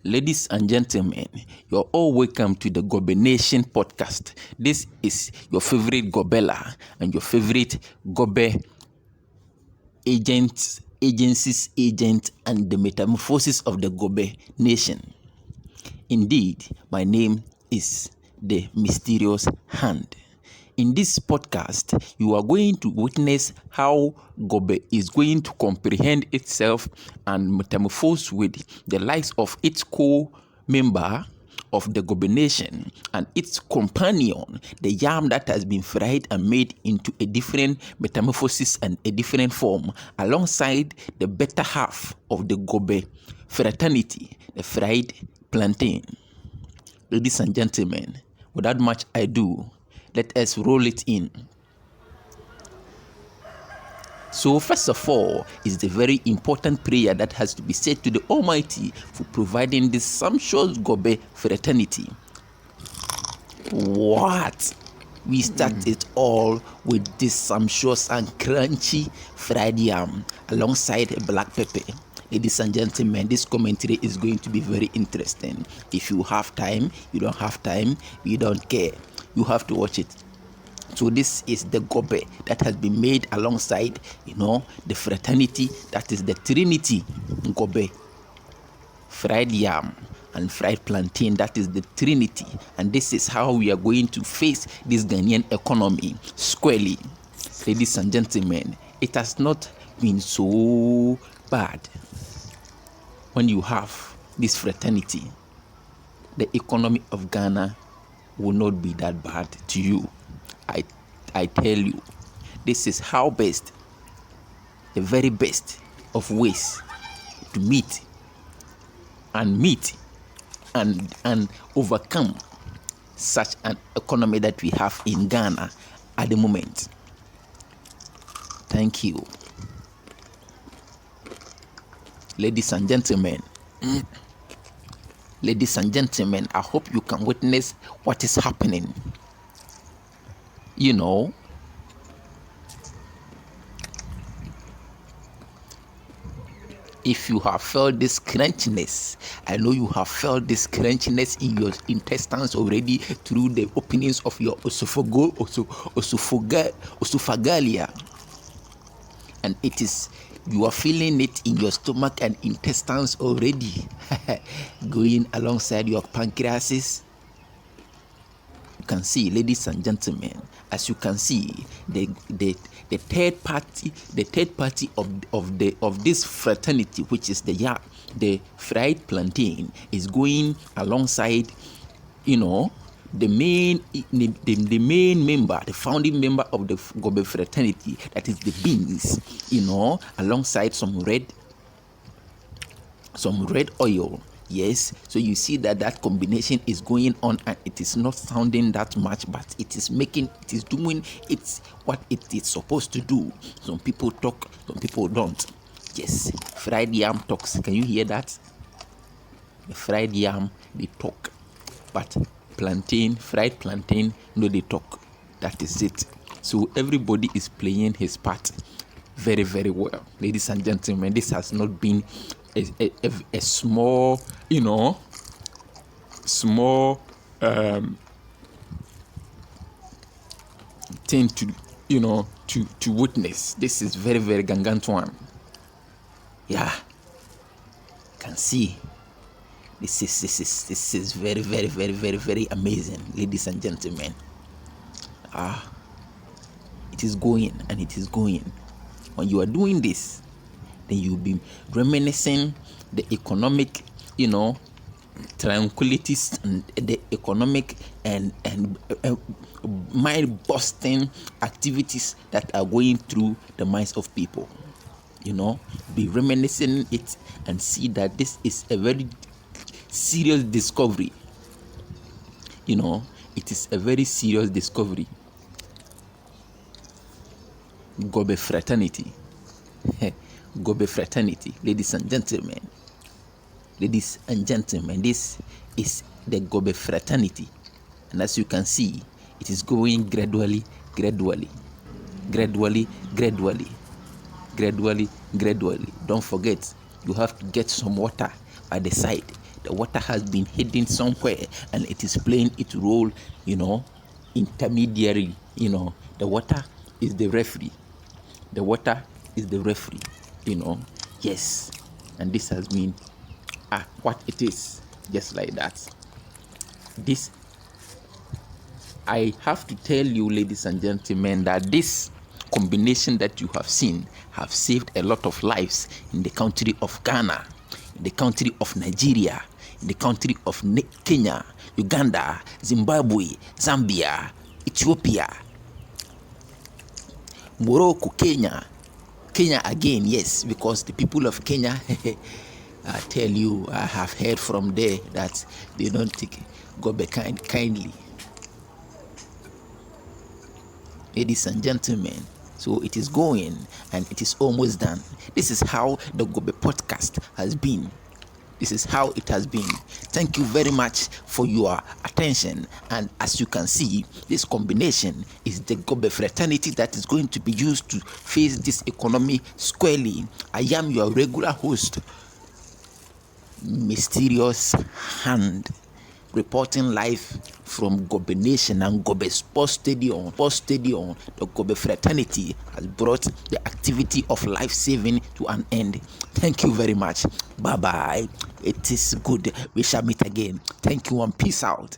Ladies and gentlemen, you're all welcome to the Gob3 Nation podcast. This is your favorite Gobella and your favorite Gobe agencies, and the metamorphosis of the Gob3 Nation. Indeed, my name is the Mysterious Hand. In this podcast, you are going to witness how Gob3 is going to comprehend itself and metamorphose with the likes of its co-member of the Gob3 Nation and its companion, the yam that has been fried and made into a different metamorphosis and a different form, alongside the better half of the Gob3 fraternity, the fried plantain. Ladies and gentlemen, without much ado, let us roll it in. So first of all is the very important prayer that has to be said to the Almighty for providing this sumptuous Gob3 fraternity. What? We start it all with this sumptuous and crunchy fried yam alongside black pepper. Ladies and gentlemen, this commentary is going to be very interesting. If you have time, you don't have time, we don't care. You have to watch it. So this is the Gob3 that has been made alongside, the fraternity, that is the Trinity Gob3. Fried yam and fried plantain, that is the Trinity. And this is how we are going to face this Ghanaian economy squarely. Ladies and gentlemen, it has not been so bad when you have this fraternity. The economy of Ghana will not be that bad to you. I tell you, this is how best, the very best of ways to meet and overcome such an economy that we have in Ghana at the moment. Thank you. Ladies and gentlemen, I hope you can witness what is happening. If you have felt this crunchiness, I know you have felt this crunchiness in your intestines already through the openings of your oesophageal, and you are feeling it in your stomach and intestines already, going alongside your pancreases. You can see, ladies and gentlemen, as you can see, the third party of this fraternity, which is the fried plantain, is going alongside, the main member, the founding member of the Gob3 fraternity, that is the beans, alongside some red oil. Yes, so you see that combination is going on, and it is not sounding that much, but it is doing what it is supposed to do. Some people talk, some people don't. Yes, fried yam talks. Can you hear that? The fried yam, they talk, but fried plantain, no, they talk. That is it. So everybody is playing his part very, very well. Ladies and gentlemen, this has not been a small thing to witness. This is very, very gangantuan. Yeah, can see this is very, very, very, very, very amazing, ladies and gentlemen. It is going, and it is going. When you are doing this, then you'll be reminiscing the economic, tranquilities and the economic and mind-busting activities that are going through the minds of people. Be reminiscing it and see that this is a very serious discovery. It is a very serious discovery. Gob3 fraternity. Gob3 fraternity, ladies and gentlemen, this is the Gob3 fraternity, and as you can see, it is going gradually. Don't forget, you have to get some water by the side. The water has been hidden somewhere and it is playing its role, intermediary. The water is the referee. The water is the referee, Yes. And this has been what it is, just like that. This, I have to tell you, ladies and gentlemen, that this combination that you have seen have saved a lot of lives in the country of Ghana, in the country of Nigeria, in the country of Kenya, Uganda, Zimbabwe, Zambia, Ethiopia, Morocco, Kenya again, yes, because the people of Kenya, I tell you, I have heard from there that they don't take Gob3 kindly. Ladies and gentlemen, so it is going and it is almost done. This is how the Gob3 podcast has been. This is how it has been. Thank you very much for your attention. And as you can see, this combination is the Gob3 fraternity that is going to be used to face this economy squarely. I am your regular host, Mysterious Hand, reporting live from Gob3 Nation and Gob3 Sports Stadium. The Gob3 fraternity has brought the activity of life saving to an end. Thank you very much. Bye bye. It is good. We shall meet again. Thank you and peace out.